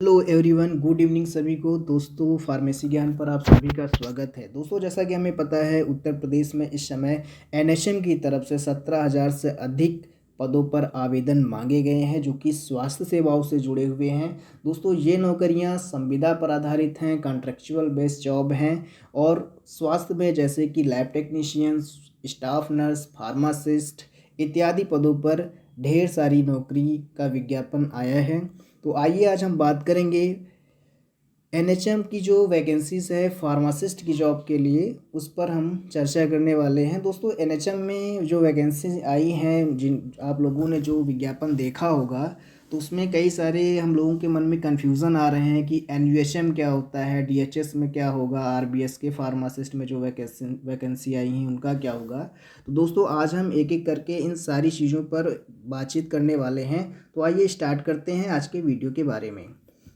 Hello everyone, good evening सभी को। दोस्तों, फार्मेसी ज्ञान पर आप सभी का स्वागत है। दोस्तों, जैसा कि हमें पता है, उत्तर प्रदेश में इस समय एनएचएम की तरफ से 17,000 से अधिक पदों पर आवेदन मांगे गए हैं, जो कि स्वास्थ्य सेवाओं से जुड़े हुए हैं। दोस्तों, ये नौकरियां संविदा पर आधारित हैं, कॉन्ट्रेक्चुअल बेस्ड जॉब हैं और स्वास्थ्य में जैसे कि lab technician, staff nurse, pharmacist इत्यादि पदों पर ढेर सारी नौकरी का विज्ञापन आया है। तो आइए आज हम बात करेंगे एनएचएम की जो वैकेंसीज है फार्मासिस्ट की जॉब के लिए, उस पर हम चर्चा करने वाले हैं। दोस्तों, एनएचएम में जो वैकेंसीज आई हैं, जिन आप लोगों ने जो विज्ञापन देखा होगा, तो उसमें कई सारे हम लोगों के मन में कन्फ्यूज़न आ रहे हैं कि एनयूएचएम क्या होता है, डीएचएस में क्या होगा, आरबीएस के फार्मासिस्ट में जो वैकेंसी आई हैं उनका क्या होगा। तो दोस्तों, आज हम एक एक करके इन सारी चीज़ों पर बातचीत करने वाले हैं। तो आइए स्टार्ट करते हैं आज के वीडियो के बारे में।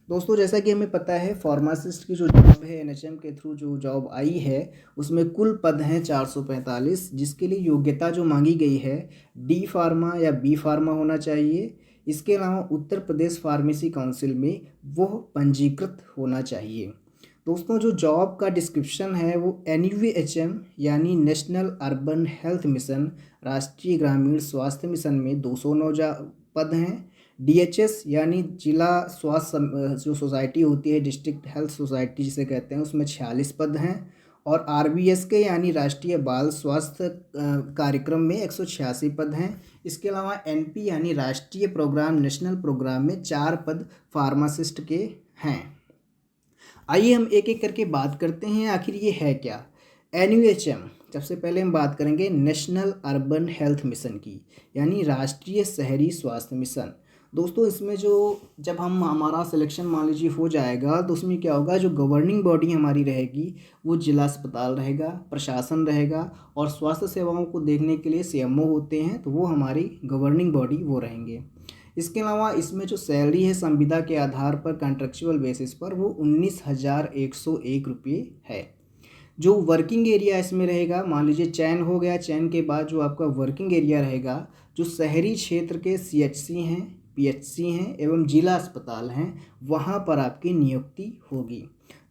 दोस्तों, जैसा कि हमें पता है, फार्मासिस्ट की जो जॉब है एनएचएम के थ्रू जो जॉब आई है, उसमें कुल पद हैं 445, जिसके लिए योग्यता जो मांगी गई है डी फार्मा या बी फार्मा होना चाहिए। इसके अलावा उत्तर प्रदेश फार्मेसी काउंसिल में वो पंजीकृत होना चाहिए। दोस्तों, जो जॉब का डिस्क्रिप्शन है वो एनयूएचएम यानी नेशनल अर्बन हेल्थ मिशन, राष्ट्रीय ग्रामीण स्वास्थ्य मिशन में 209 पद हैं। डीएचएस यानी जिला स्वास्थ्य जो सोसाइटी होती है, डिस्ट्रिक्ट हेल्थ सोसाइटी जिसे कहते हैं, उसमें 46 पद हैं। और आरबीएस के यानी राष्ट्रीय बाल स्वास्थ्य कार्यक्रम में 186 पद हैं। इसके अलावा एनपी यानी राष्ट्रीय प्रोग्राम, नेशनल प्रोग्राम में 4 पद फार्मासिस्ट के हैं। आइए हम एक एक करके बात करते हैं, आखिर ये है क्या एनयूएचएम। सबसे पहले हम बात करेंगे नेशनल अर्बन हेल्थ मिशन की, यानी राष्ट्रीय शहरी स्वास्थ्य मिशन। दोस्तों, इसमें जो जब हम हमारा सिलेक्शन मान लीजिए हो जाएगा, तो उसमें क्या होगा, जो गवर्निंग बॉडी हमारी रहेगी वो जिला अस्पताल रहेगा, प्रशासन रहेगा, और स्वास्थ्य सेवाओं को देखने के लिए सीएमओ होते हैं, तो वो हमारी गवर्निंग बॉडी वो रहेंगे। इसके अलावा इसमें जो सैलरी है संविदा के आधार पर कॉन्ट्रेक्चुअल बेसिस पर वो 19,101 रुपये है। जो वर्किंग एरिया इसमें रहेगा, मान लीजिए चयन हो गया, चयन के बाद जो आपका वर्किंग एरिया रहेगा, जो शहरी क्षेत्र के सीएचसी हैं, पीएचसी हैं एवं जिला अस्पताल हैं, वहाँ पर आपकी नियुक्ति होगी।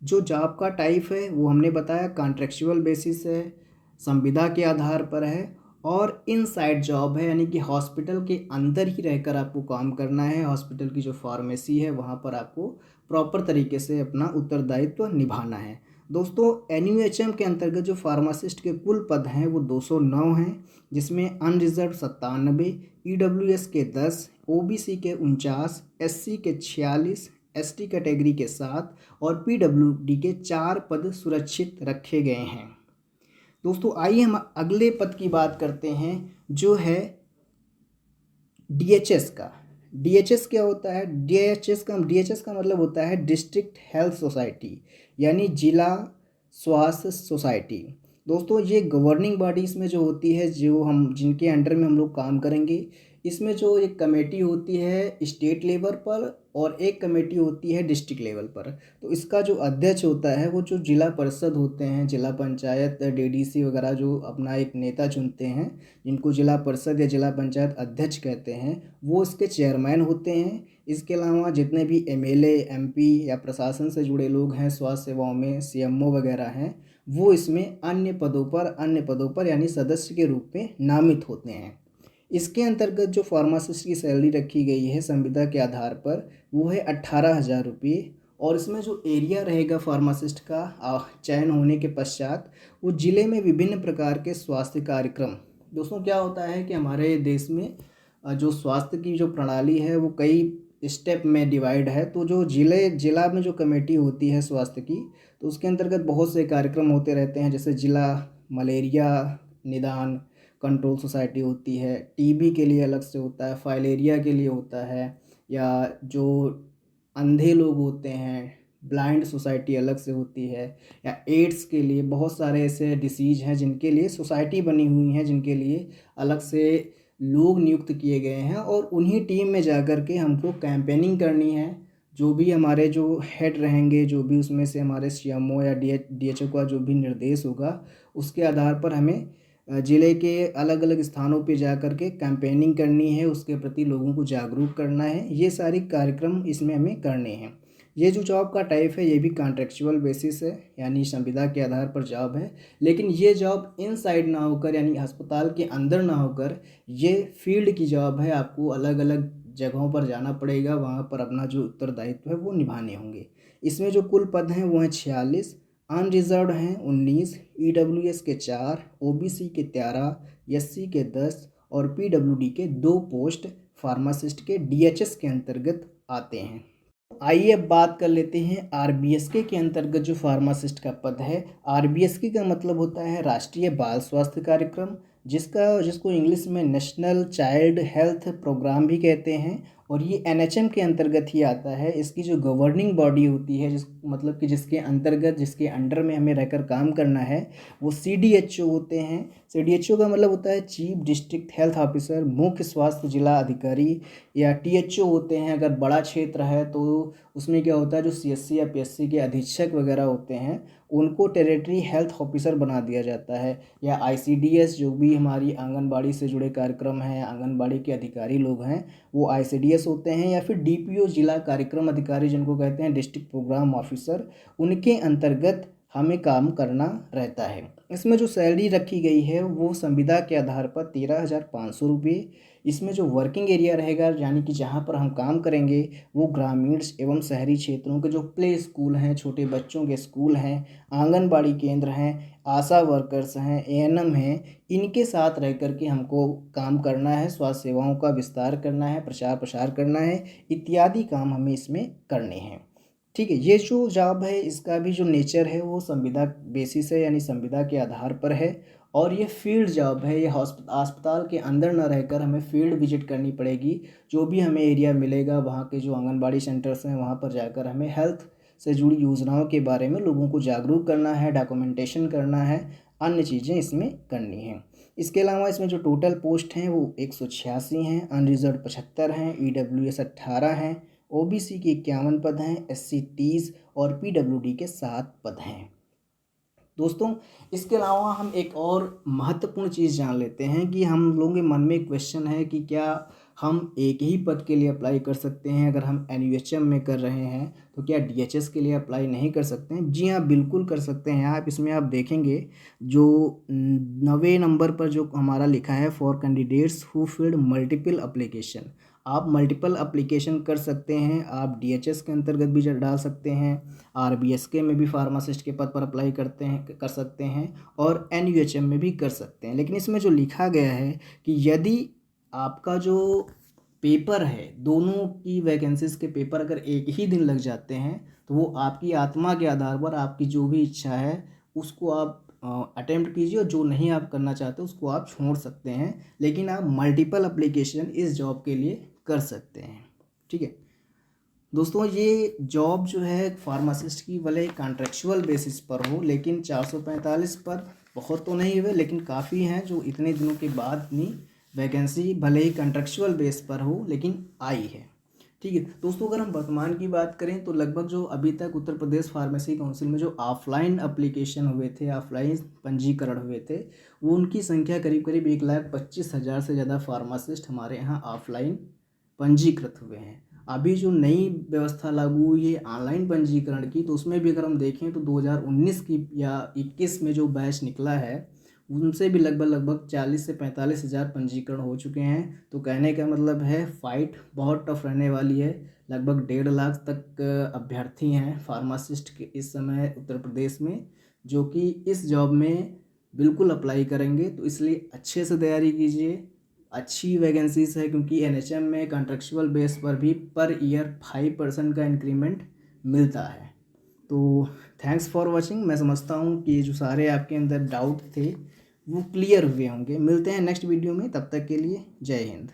जो जॉब का टाइप है वो हमने बताया कॉन्ट्रेक्चुअल बेसिस है, संविदा के आधार पर है और इनसाइड जॉब है, यानी कि हॉस्पिटल के अंदर ही रहकर आपको काम करना है। हॉस्पिटल की जो फार्मेसी है वहाँ पर आपको प्रॉपर तरीके से अपना उत्तरदायित्व निभाना है। दोस्तों, एनयूएचएम के अंतर्गत जो फार्मासिस्ट के कुल पद हैं वो 209 हैं, जिसमें अनरिजर्व 97, ईडब्ल्यूएस के 10, ओबीसी के 49, एससी के 46, एसटी कैटेगरी के 7 और पीडब्ल्यूडी के 4 पद सुरक्षित रखे गए हैं। दोस्तों, आइए हम अगले पद की बात करते हैं, जो है डीएचएस का। डीएचएस क्या होता है? डीएचएस का मतलब होता है डिस्ट्रिक्ट हेल्थ सोसाइटी, यानी जिला स्वास्थ्य सोसाइटी। दोस्तों, ये गवर्निंग बॉडीज़ में जो होती है, जो हम जिनके अंडर में हम लोग काम करेंगे, इसमें जो एक कमेटी होती है स्टेट लेवल पर और एक कमेटी होती है डिस्ट्रिक्ट लेवल पर। तो इसका जो अध्यक्ष होता है वो जो जिला परिषद होते हैं, जिला पंचायत डीडीसी वगैरह, जो अपना एक नेता चुनते हैं, जिनको जिला परिषद या जिला पंचायत अध्यक्ष कहते हैं, वो इसके चेयरमैन होते हैं। इसके अलावा जितने भी एमएलए, एमपी या प्रशासन से जुड़े लोग हैं, स्वास्थ्य सेवाओं में सीएमओ वगैरह हैं, वो इसमें अन्य पदों पर यानी सदस्य के रूप में नामित होते हैं। इसके अंतर्गत जो फार्मासिस्ट की सैलरी रखी गई है संविदा के आधार पर, वो है 18,000 रुपये। और इसमें जो एरिया रहेगा फार्मासिस्ट का चयन होने के पश्चात, वो जिले में विभिन्न प्रकार के स्वास्थ्य कार्यक्रम। दोस्तों, क्या होता है कि हमारे देश में जो स्वास्थ्य की जो प्रणाली है वो कई स्टेप में डिवाइड है। तो जो जिला में जो कमेटी होती है स्वास्थ्य की, तो उसके अंतर्गत बहुत से कार्यक्रम होते रहते हैं, जैसे जिला मलेरिया निदान कंट्रोल सोसाइटी होती है, टीबी के लिए अलग से होता है, फाइलेरिया के लिए होता है, या जो अंधे लोग होते हैं ब्लाइंड सोसाइटी अलग से होती है, या एड्स के लिए बहुत सारे ऐसे डिसीज़ हैं जिनके लिए सोसाइटी बनी हुई हैं, जिनके लिए अलग से लोग नियुक्त किए गए हैं। और उन्हीं टीम में जाकर के हमको कैंपेनिंग करनी है। जो भी हमारे जो हेड रहेंगे, जो भी उसमें से हमारे सीएमओ या डीएचओ का जो भी निर्देश होगा, उसके आधार पर हमें ज़िले के अलग अलग स्थानों पे जा कर के कैंपेनिंग करनी है, उसके प्रति लोगों को जागरूक करना है। ये सारे कार्यक्रम इसमें हमें करने हैं। ये जो जॉब का टाइप है ये भी कॉन्ट्रेक्चुअल बेसिस है, यानी संविदा के आधार पर जॉब है। लेकिन ये जॉब इनसाइड ना होकर, यानी अस्पताल के अंदर ना होकर, ये फील्ड की जॉब है। आपको अलग अलग जगहों पर जाना पड़ेगा, वहाँ पर अपना जो उत्तरदायित्व है वो निभाने होंगे। इसमें जो कुल पद हैं वो हैं 46, अनरिजर्व्ड हैं 19, ईडब्ल्यूएस के 4, ओबीसी के 13, एससी के 10 और पीडब्ल्यूडी के 2 पोस्ट फार्मासिस्ट के डीएचएस के अंतर्गत आते हैं। आइए अब बात कर लेते हैं आरबीएसके के अंतर्गत जो फार्मासिस्ट का पद है। आरबीएसके का मतलब होता है राष्ट्रीय बाल स्वास्थ्य कार्यक्रम, जिसको इंग्लिश में नेशनल चाइल्ड हेल्थ प्रोग्राम भी कहते हैं, और ये एनएचएम के अंतर्गत ही आता है। इसकी जो गवर्निंग बॉडी होती है, मतलब कि जिसके अंतर्गत, जिसके अंडर में हमें रहकर काम करना है, वो सीडीएचओ होते हैं। सीडीएचओ का मतलब होता है चीफ डिस्ट्रिक्ट हेल्थ ऑफिसर, मुख्य स्वास्थ्य जिला अधिकारी, या टीएचओ होते हैं। अगर बड़ा क्षेत्र है तो उसमें क्या होता है, जो सीएससी या पीएससी के अधीक्षक वगैरह होते हैं उनको टेरिटरी हेल्थ ऑफिसर बना दिया जाता है। या आईसीडीएस, जो भी हमारी आंगनबाड़ी से जुड़े कार्यक्रम हैं, आंगनबाड़ी के अधिकारी लोग हैं, वो आईसीडीएस होते हैं। या फिर डीपीओ, जिला कार्यक्रम अधिकारी, जिनको कहते हैं डिस्ट्रिक्ट प्रोग्राम ऑफिसर, उनके अंतर्गत हमें काम करना रहता है। इसमें जो सैलरी रखी गई है वो संविदा के आधार पर 13,500 रुपये। इसमें जो वर्किंग एरिया रहेगा, यानी कि जहाँ पर हम काम करेंगे, वो ग्रामीण एवं शहरी क्षेत्रों के जो प्ले स्कूल हैं, छोटे बच्चों के स्कूल हैं, आंगनबाड़ी केंद्र हैं, आशा वर्कर्स हैं, एएनएम हैं, इनके साथ रह कर के हमको काम करना है। स्वास्थ्य सेवाओं का विस्तार करना है, प्रचार प्रसार करना है, इत्यादि काम हमें इसमें करने हैं। ठीक है, ये जो जॉब है इसका भी जो नेचर है वो संविदा बेसिस है, यानी संविदा के आधार पर है। और ये फील्ड जॉब है। ये अस्पताल के अंदर न रहकर हमें फील्ड विजिट करनी पड़ेगी। जो भी हमें एरिया मिलेगा, वहाँ के जो आंगनबाड़ी सेंटर्स हैं, वहाँ पर जाकर हमें हेल्थ से जुड़ी योजनाओं के बारे में लोगों को जागरूक करना है, डॉक्यूमेंटेशन करना है, अन्य चीज़ें इसमें करनी हैं। इसके अलावा इसमें जो टोटल पोस्ट हैं वो 186 हैं, अनरिजर्व 75 हैं, ईडब्ल्यूएस 18 हैं, ओबीसी के 51 पद हैं, एससी 30 और पीडब्ल्यूडी के 7 पद हैं। दोस्तों, इसके अलावा हम एक और महत्वपूर्ण चीज़ जान लेते हैं कि हम लोगों के मन में एक क्वेश्चन है कि क्या हम एक ही पद के लिए अप्लाई कर सकते हैं। अगर हम एनयूएचएम में कर रहे हैं तो क्या डीएचएस के लिए अप्लाई नहीं कर सकते हैं? जी हाँ, बिल्कुल कर सकते हैं आप। इसमें आप देखेंगे जो 9वें नंबर पर जो हमारा लिखा है, for candidates who field multiple application, आप मल्टीपल एप्लीकेशन कर सकते हैं। आप डीएचएस के अंतर्गत भी डाल सकते हैं, आरबीएसके में भी फार्मासिस्ट के पद पर अप्लाई कर सकते हैं, और एनयूएचएम में भी कर सकते हैं। लेकिन इसमें जो लिखा गया है कि यदि आपका जो पेपर है, दोनों की वैकेंसीज के पेपर अगर एक ही दिन लग जाते हैं, तो वो आपकी आत्मा के आधार पर आपकी जो भी इच्छा है उसको आप अटेम्प्ट कीजिए, और जो नहीं आप करना चाहते उसको आप छोड़ सकते हैं। लेकिन आप मल्टीपल एप्लीकेशन इस जॉब के लिए कर सकते हैं। ठीक है दोस्तों, ये जॉब जो है फार्मासिस्ट की भले कॉन्ट्रेक्चुअल बेसिस पर हो, लेकिन 445 पद बहुत तो नहीं हुए, लेकिन काफ़ी हैं जो इतने दिनों के बाद इतनी वैकेंसी भले ही कॉन्ट्रेक्चुअल बेस पर हो लेकिन आई है। ठीक है दोस्तों, अगर हम वर्तमान की बात करें तो लगभग जो अभी तक उत्तर प्रदेश फार्मेसी काउंसिल में जो ऑफलाइन एप्लीकेशन हुए थे, ऑफलाइन पंजीकरण हुए थे, वो उनकी संख्या करीब करीब 1,25,000 से ज़्यादा फार्मासिस्ट हमारे यहाँ ऑफलाइन पंजीकृत हुए हैं। अभी जो नई व्यवस्था लागू हुई है ऑनलाइन पंजीकरण की, तो उसमें भी अगर हम देखें तो 2019 की या 21 में जो बैच निकला है, उनसे भी लगभग 40 से 45 हज़ार पंजीकरण हो चुके हैं। तो कहने का मतलब है फाइट बहुत टफ रहने वाली है। लगभग 1.5 लाख तक अभ्यर्थी हैं फार्मासिस्ट के इस समय उत्तर प्रदेश में, जो कि इस जॉब में बिल्कुल अप्लाई करेंगे। तो इसलिए अच्छे से तैयारी कीजिए, अच्छी वैकेंसीज है, क्योंकि एनएचएम में कॉन्ट्रेक्चुअल बेस पर भी पर ईयर 5% का इंक्रीमेंट मिलता है। तो थैंक्स फॉर वॉचिंग। मैं समझता हूँ कि ये जो सारे आपके अंदर डाउट थे वो क्लियर हुए होंगे। मिलते हैं नेक्स्ट वीडियो में, तब तक के लिए जय हिंद।